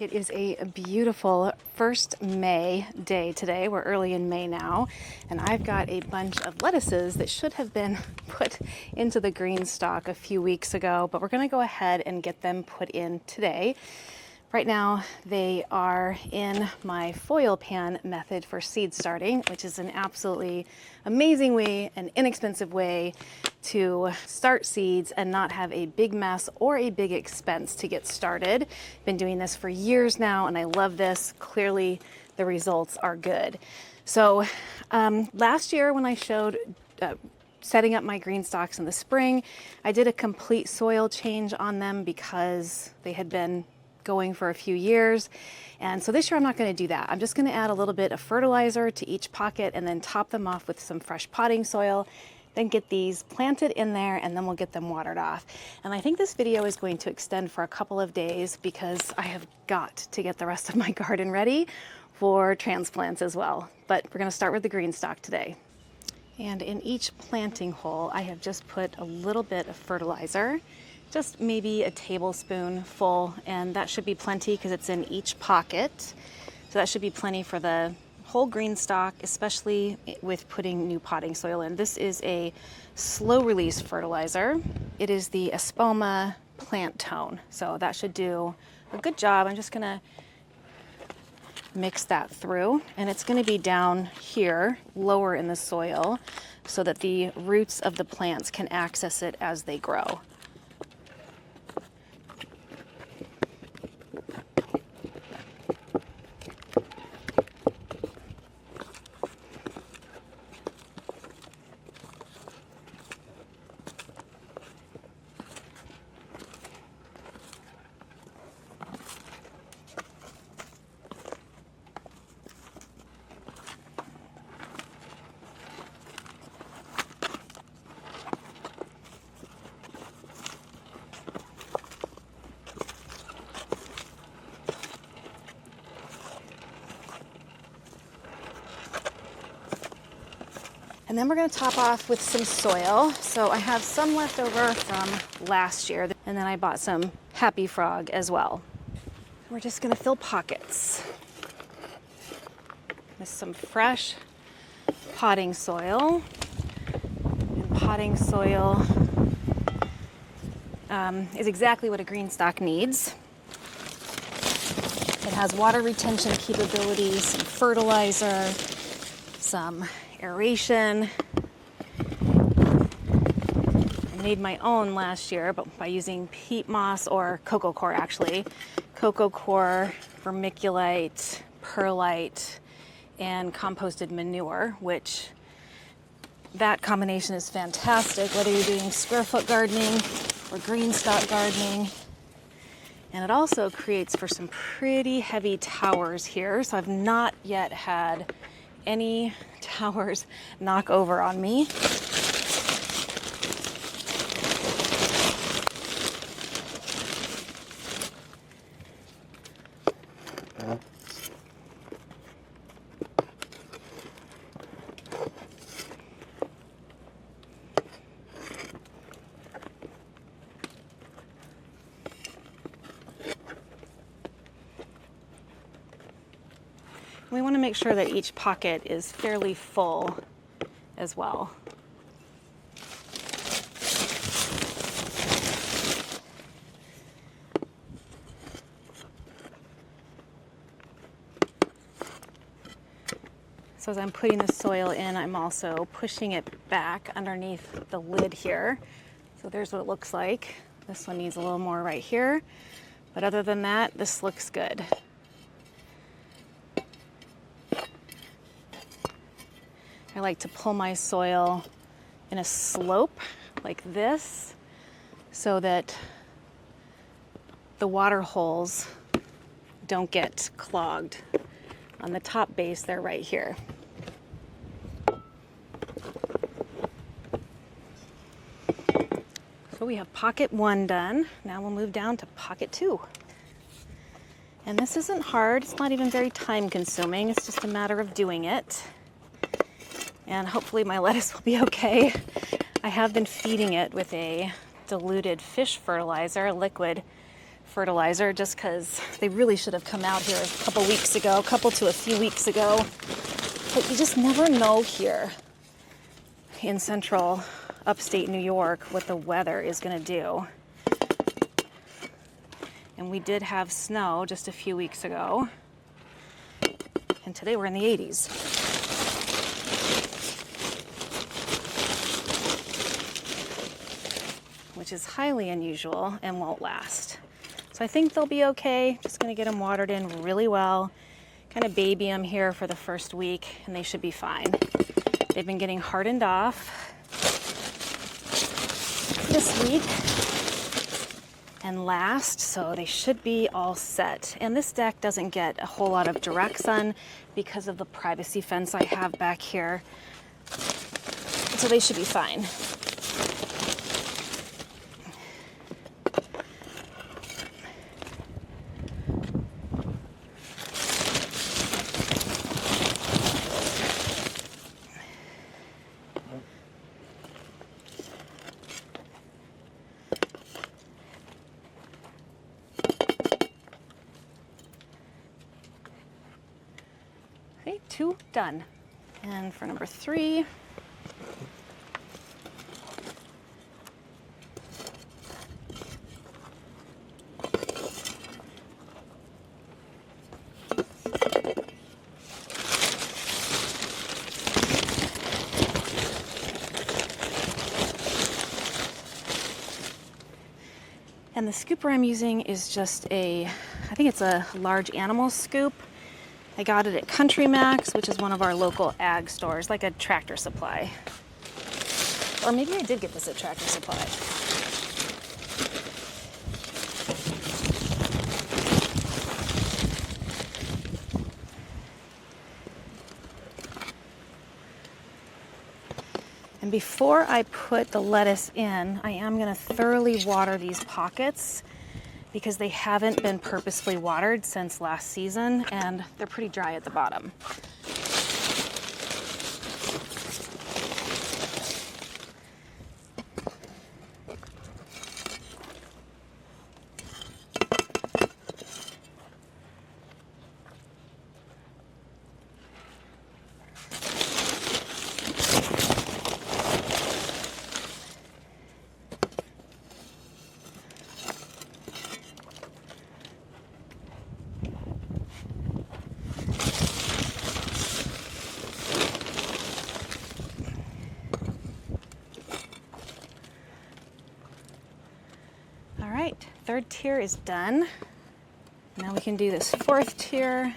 It is a beautiful 1st May day today. We're early in May now, and I've got a bunch of lettuces that should have been put into the GreenStalk a few weeks ago, but we're going to go ahead and get them put in today. Right now, they are in my foil pan method for seed starting, which is an absolutely amazing way, an inexpensive way to start seeds and not have a big mess or a big expense to get started. Been doing this for years now, and I love this. Clearly, the results are good. So last year when I showed setting up my GreenStalks in the spring, I did a complete soil change on them because they had been going for a few years. And so this year I'm not going to do that. I'm just going to add a little bit of fertilizer to each pocket and then top them off with some fresh potting soil, then get these planted in there, and then we'll get them watered off. And I think this video is going to extend for a couple of days because I have got to get the rest of my garden ready for transplants as well. But we're going to start with the GreenStalk today. And in each planting hole, I have just put a little bit of fertilizer, just maybe a tablespoon full, and that should be plenty because it's in each pocket. So that should be plenty for the whole GreenStalk, especially with putting new potting soil in. This is a slow release fertilizer. It is the Espoma Plant Tone, so that should do a good job. I'm just gonna mix that through, and it's gonna be down here, lower in the soil, so that the roots of the plants can access it as they grow. And then we're going to top off with some soil. So I have some left over from last year, and then I bought some Happy Frog as well. We're just going to fill pockets with some fresh potting soil. And potting soil is exactly what a GreenStalk needs. It has water retention capabilities, some fertilizer, some aeration. I made my own last year, but by using peat moss or cocoa coir actually. Cocoa coir, vermiculite, perlite, and composted manure, which that combination is fantastic, whether you're doing square foot gardening or GreenStalk gardening. And it also creates for some pretty heavy towers here. So I've not yet had any towers knock over on me. We want to make sure that each pocket is fairly full as well. So as I'm putting the soil in, I'm also pushing it back underneath the lid here. So there's what it looks like. This one needs a little more right here. But other than that, this looks good. I like to pull my soil in a slope like this so that the water holes don't get clogged. On the top base, they're right here. So we have pocket 1 done. Now we'll move down to pocket 2. And this isn't hard. It's not even very time consuming. It's just a matter of doing it. And hopefully my lettuce will be okay. I have been feeding it with a diluted fish fertilizer, a liquid fertilizer just because they really should have come out here a couple weeks ago, a couple to a few weeks ago. But you just never know here in central upstate New York what the weather is going to do. And we did have snow just a few weeks ago. And today we're in the 80s. Which is highly unusual and won't last. So I think they'll be okay. Just gonna get them watered in really well. Kind of baby them here for the first week and they should be fine. They've been getting hardened off this week and last, so they should be all set. And this deck doesn't get a whole lot of direct sun because of the privacy fence I have back here. So they should be fine. Okay, 2 done. And for number 3, and the scooper I'm using is just I think it's a large animal scoop. I got it at Country Max, which is one of our local ag stores, like a Tractor Supply. Or maybe I did get this at Tractor Supply. And before I put the lettuce in, I am going to thoroughly water these pockets because they haven't been purposefully watered since last season and they're pretty dry at the bottom. All right, 3rd tier is done. Now we can do this 4th tier.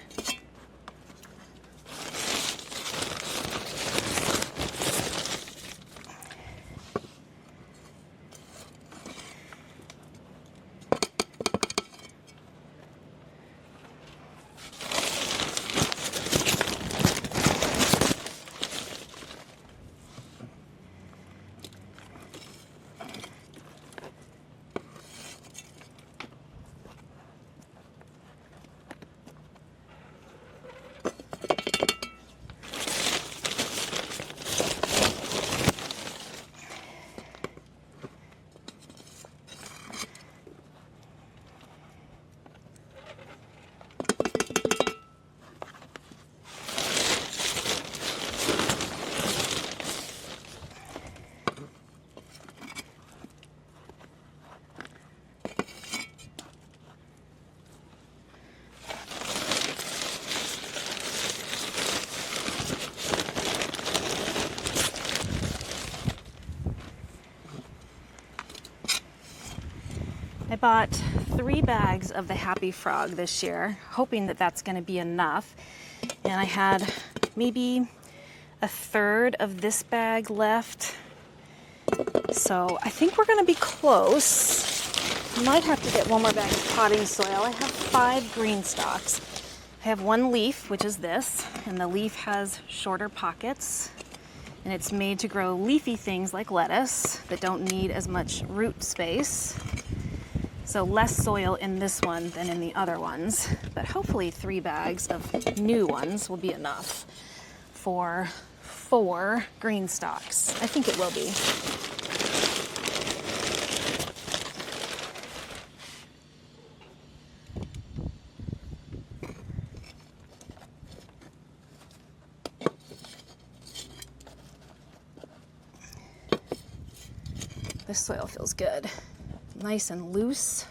I bought 3 bags of the Happy Frog this year, hoping that that's going to be enough. And I had maybe a third of this bag left. So I think we're going to be close. I might have to get one more bag of potting soil. I have 5 GreenStalks. I have 1 leaf, which is this, and the leaf has shorter pockets. And it's made to grow leafy things like lettuce that don't need as much root space. So less soil in this one than in the other ones, but hopefully 3 bags of new ones will be enough for 4 GreenStalks. I think it will be. this soil feels good. Nice and loose.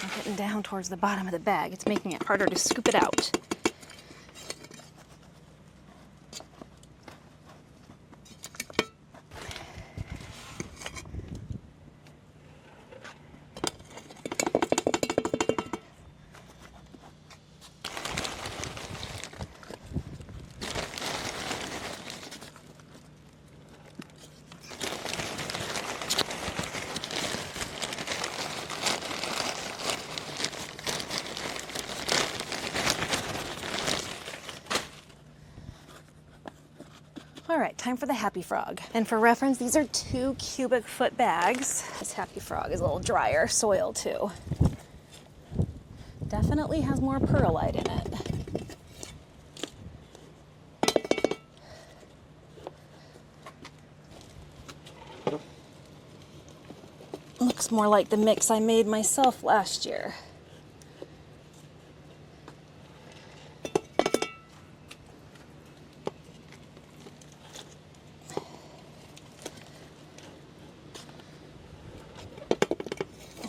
I'm getting down towards the bottom of the bag. It's making it harder to scoop it out. All right, time for the Happy Frog. And for reference, these are 2 cubic foot bags. This Happy Frog is a little drier soil too. Definitely has more perlite in it. Looks more like the mix I made myself last year.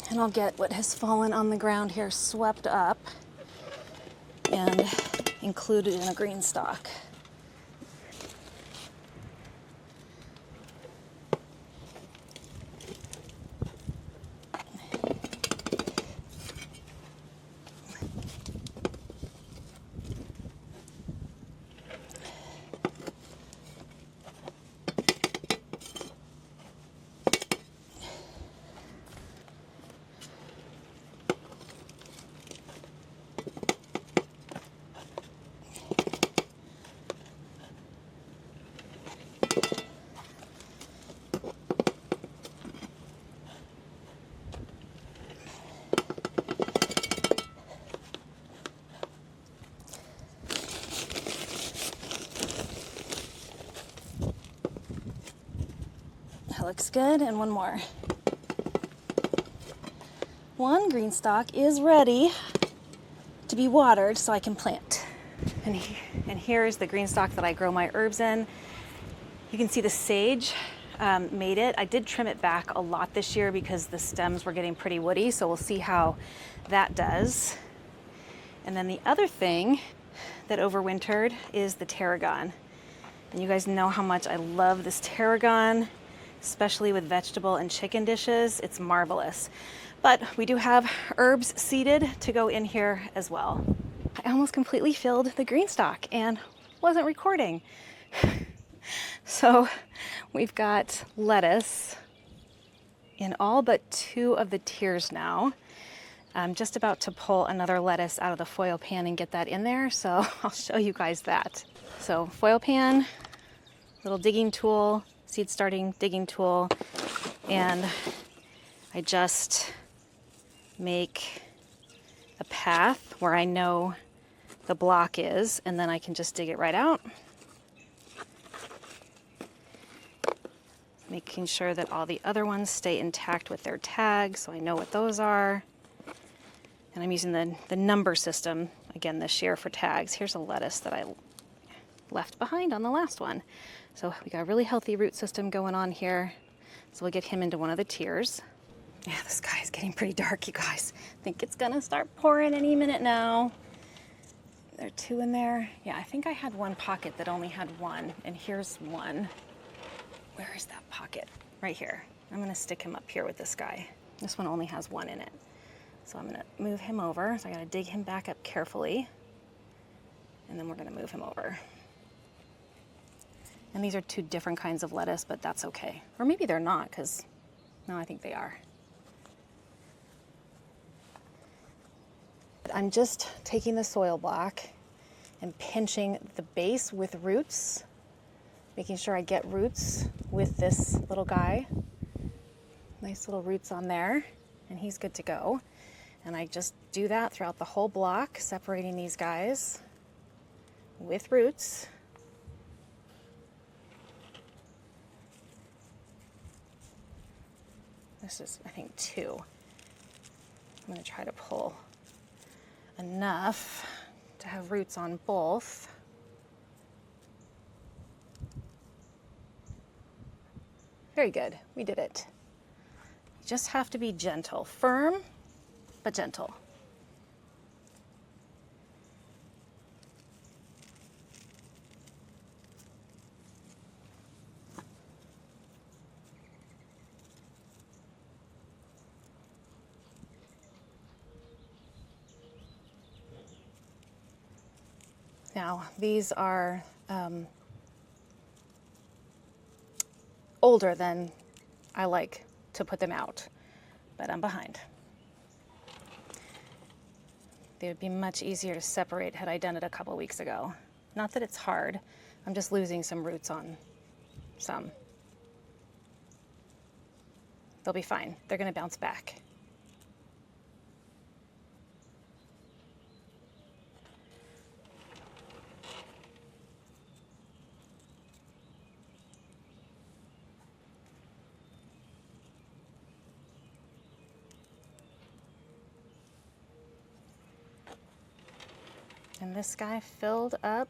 And I'll get what has fallen on the ground here swept up and included in a GreenStalk. That looks good, and one more. One GreenStalk is ready to be watered so I can plant. And here's the GreenStalk that I grow my herbs in. You can see the sage made it. I did trim it back a lot this year because the stems were getting pretty woody, so we'll see how that does. And then the other thing that overwintered is the tarragon. And you guys know how much I love this tarragon, especially with vegetable and chicken dishes. It's marvelous. But we do have herbs seeded to go in here as well. I almost completely filled the GreenStalk and wasn't recording. So we've got lettuce in all but 2 of the tiers now. I'm just about to pull another lettuce out of the foil pan and get that in there, so I'll show you guys that. So foil pan, little digging tool, seed starting digging tool, and I just make a path where I know the block is, and then I can just dig it right out. Making sure that all the other ones stay intact with their tags, so I know what those are. And I'm using the number system again this year for tags. Here's a lettuce that I left behind on the last one. So we got a really healthy root system going on here. So we'll get him into one of the tiers. Yeah, the sky is getting pretty dark, you guys. I think it's gonna start pouring any minute now. There are 2 in there. Yeah, I think I had one pocket that only had 1, and here's one. Where is that pocket? Right here. I'm gonna stick him up here with this guy. This one only has 1 in it. So I'm gonna move him over. So I gotta dig him back up carefully. And then we're gonna move him over. And these are 2 different kinds of lettuce, but that's okay. Or maybe they're not, because no, I think they are. I'm just taking the soil block and pinching the base with roots, making sure I get roots with this little guy. Nice little roots on there, and he's good to go. And I just do that throughout the whole block, separating these guys with roots. This is, I think, 2. I'm going to try to pull enough to have roots on both. Very good, we did it. You just have to be gentle, firm, but gentle. Now, these are older than I like to put them out, but I'm behind. They would be much easier to separate had I done it a couple weeks ago. Not that it's hard, I'm just losing some roots on some. They'll be fine, they're gonna bounce back. And this guy filled up,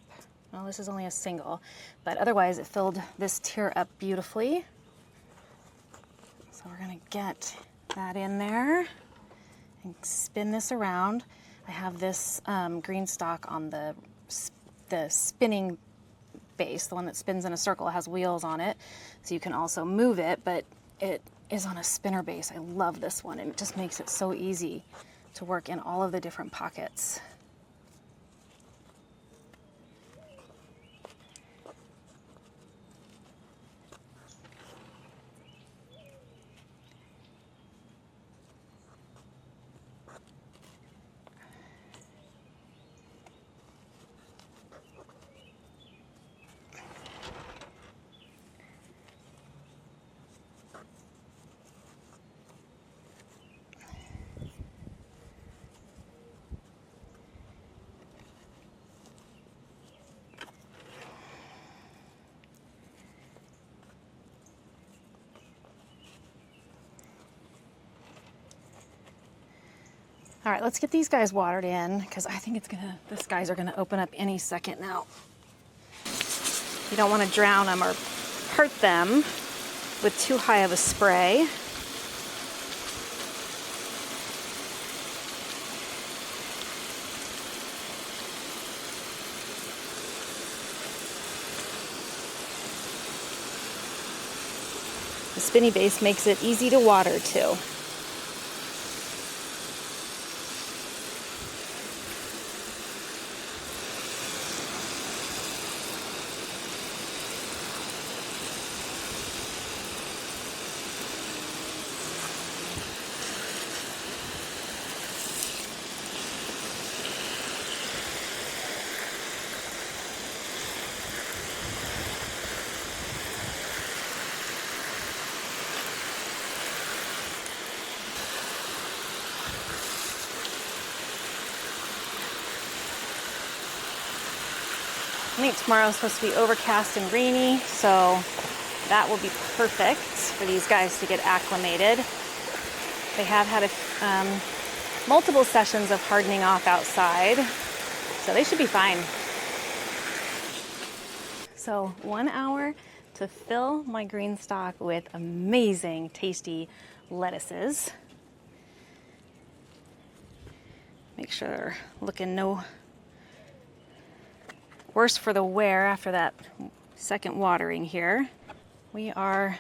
well, this is only a single, but otherwise it filled this tier up beautifully. So we're gonna get that in there and spin this around. I have this GreenStalk on the spinning base, the one that spins in a circle, it has wheels on it, so you can also move it, but it is on a spinner base. I love this one, and it just makes it so easy to work in all of the different pockets. All right, let's get these guys watered in, because I think these guys are gonna open up any second now. You don't wanna drown them or hurt them with too high of a spray. The spinny base makes it easy to water too. I think tomorrow's supposed to be overcast and rainy, so that will be perfect for these guys to get acclimated. They have had multiple sessions of hardening off outside, so they should be fine. So 1 hour to fill my GreenStalk with amazing, tasty lettuces. Make sure they're looking no worse for the wear after that second watering here. We are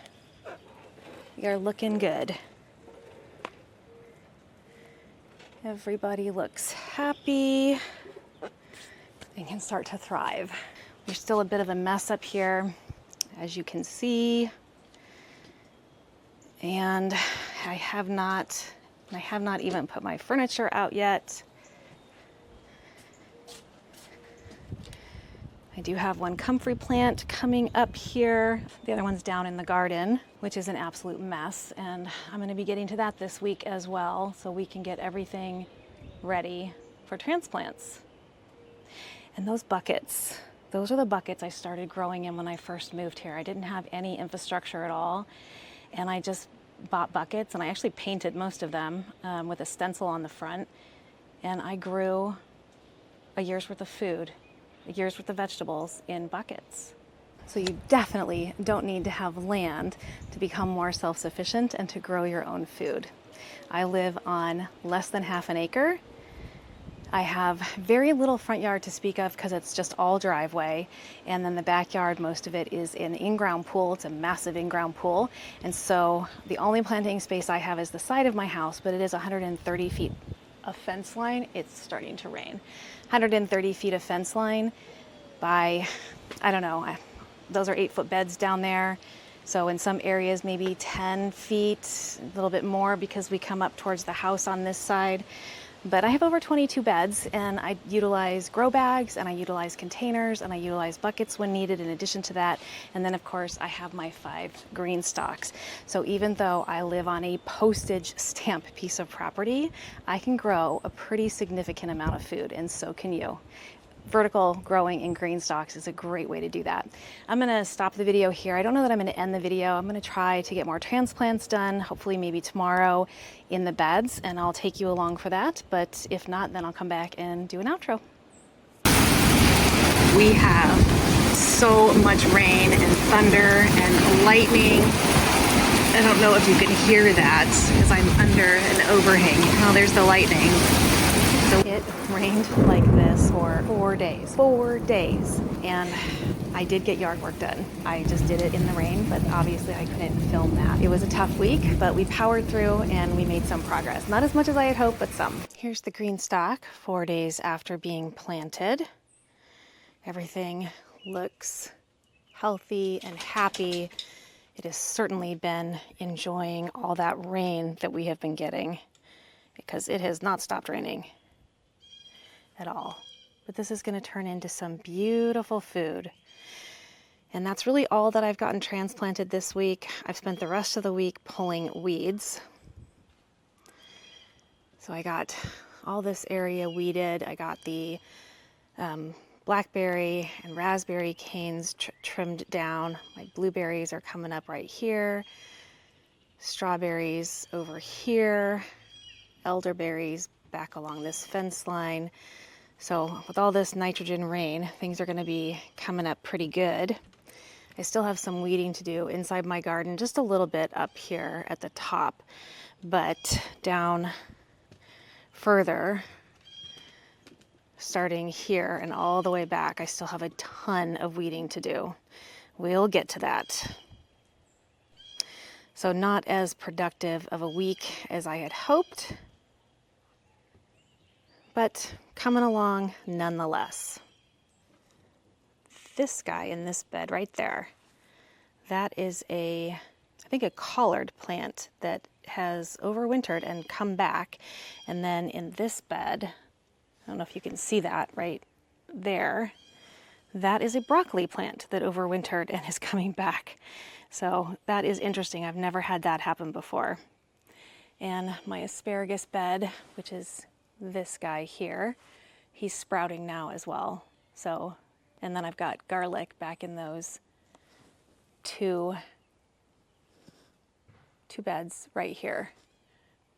looking good. Everybody looks happy. They can start to thrive. There's still a bit of a mess up here, as you can see. And I have not even put my furniture out yet. I do have one comfrey plant coming up here. The other one's down in the garden, which is an absolute mess. And I'm gonna be getting to that this week as well, so we can get everything ready for transplants. And those buckets, those are the buckets I started growing in when I first moved here. I didn't have any infrastructure at all. And I just bought buckets, and I actually painted most of them with a stencil on the front, and I grew a year's worth of food, a year's worth of vegetables in buckets. So you definitely don't need to have land to become more self-sufficient and to grow your own food. I live on less than half an acre. I have very little front yard to speak of because it's just all driveway, and then the backyard, most of it is an in-ground pool. It's a massive in-ground pool, and so the only planting space I have is the side of my house, but it is 130 feet of fence line. It's starting to rain. 130 feet of fence line by, I don't know, those are 8-foot beds down there. So in some areas, maybe 10 feet, a little bit more because we come up towards the house on this side. But I have over 22 beds, and I utilize grow bags, and I utilize containers, and I utilize buckets when needed in addition to that. And then of course I have my 5 GreenStalks. So even though I live on a postage stamp piece of property, I can grow a pretty significant amount of food, and so can you. Vertical growing in GreenStalks is a great way to do that. I'm gonna stop the video here. I don't know that I'm gonna end the video. I'm gonna try to get more transplants done, hopefully maybe tomorrow in the beds, and I'll take you along for that. But if not, then I'll come back and do an outro. We have so much rain and thunder and lightning. I don't know if you can hear that because I'm under an overhang. Oh, there's the lightning. So it rained like this for 4 days. 4 days. And I did get yard work done. I just did it in the rain, but obviously I couldn't film that. It was a tough week, but we powered through and we made some progress. Not as much as I had hoped, but some. Here's the GreenStalk 4 days after being planted. Everything looks healthy and happy. It has certainly been enjoying all that rain that we have been getting because it has not stopped raining at all. But this is going to turn into some beautiful food. And that's really all that I've gotten transplanted this week. I've spent the rest of the week pulling weeds. So I got all this area weeded. I got the blackberry and raspberry canes trimmed down. My blueberries are coming up right here. Strawberries over here. Elderberries back along this fence line. So with all this nitrogen rain, things are going to be coming up pretty good. I still have some weeding to do inside my garden, just a little bit up here at the top, but down further, starting here and all the way back, I still have a ton of weeding to do. We'll get to that. So not as productive of a week as I had hoped, but coming along nonetheless. This guy in this bed right there, that is I think a collard plant that has overwintered and come back. And then in this bed, I don't know if you can see that right there, that is a broccoli plant that overwintered and is coming back. So that is interesting. I've never had that happen before. And my asparagus bed, which is this guy here, he's sprouting now as well. So, and then I've got garlic back in those two beds right here.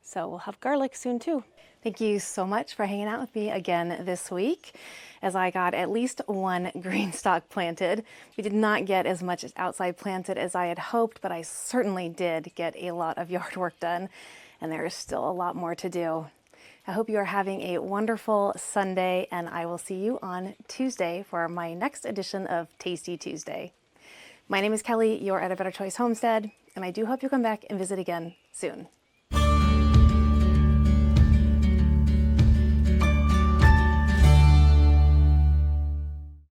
So we'll have garlic soon too. Thank you so much for hanging out with me again this week as I got at least 1 GreenStalk planted. We did not get as much outside planted as I had hoped, but I certainly did get a lot of yard work done, and there is still a lot more to do. I hope you are having a wonderful Sunday, and I will see you on Tuesday for my next edition of Tasty Tuesday. My name is Kelly, you're at A Better Choice Homestead, and I do hope you'll come back and visit again soon.